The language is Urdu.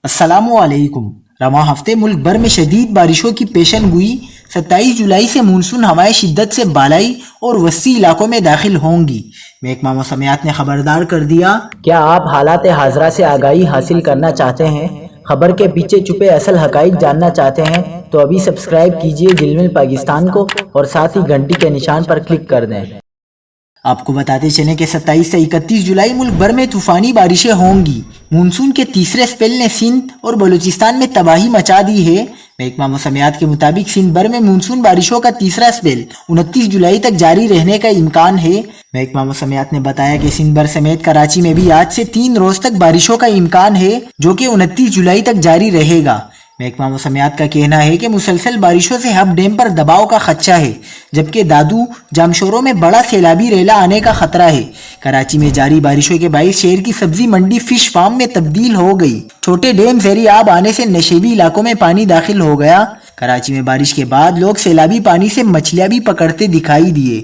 السلام علیکم۔ رواں ہفتے ملک بھر میں شدید بارشوں کی پیشن گوئی 27 جولائی سے مونسون ہوائیں شدت سے بالائی اور وسطی علاقوں میں داخل ہوں گی۔ محکمہ موسمیات نے خبردار کر دیا، کیا آپ حالات حاضرہ سے آگاہی حاصل کرنا چاہتے ہیں؟ خبر کے پیچھے چھپے اصل حقائق جاننا چاہتے ہیں تو ابھی سبسکرائب کیجئے جلمل پاکستان کو اور ساتھ ہی گھنٹی کے نشان پر کلک کر دیں۔ آپ کو بتاتے چلیں کہ 27 سے 31 جولائی ملک بھر میں طوفانی بارشیں ہوں گی۔ مونسون کے تیسرے اسپیل نے سندھ اور بلوچستان میں تباہی مچا دی ہے۔ محکمہ موسمیات کے مطابق سندھ بھر میں مونسون بارشوں کا تیسرا اسپیل 29 جولائی تک جاری رہنے کا امکان ہے۔ محکمہ موسمیات نے بتایا کہ سندھ بھر سمیت کراچی میں بھی آج سے 3 روز تک بارشوں کا امکان ہے، جو کہ 29 جولائی تک جاری رہے گا۔ محکمہ موسمیات کا کہنا ہے کہ مسلسل بارشوں سے ہب ڈیم پر دباؤ کا خدشہ ہے، جبکہ دادو جامشورو میں بڑا سیلابی ریلا آنے کا خطرہ ہے۔ کراچی میں جاری بارشوں کے باعث شہر کی سبزی منڈی فش فارم میں تبدیل ہو گئی۔ چھوٹے ڈیم زیر آب آنے سے نشیبی علاقوں میں پانی داخل ہو گیا۔ کراچی میں بارش کے بعد لوگ سیلابی پانی سے مچھلیاں بھی پکڑتے دکھائی دیے۔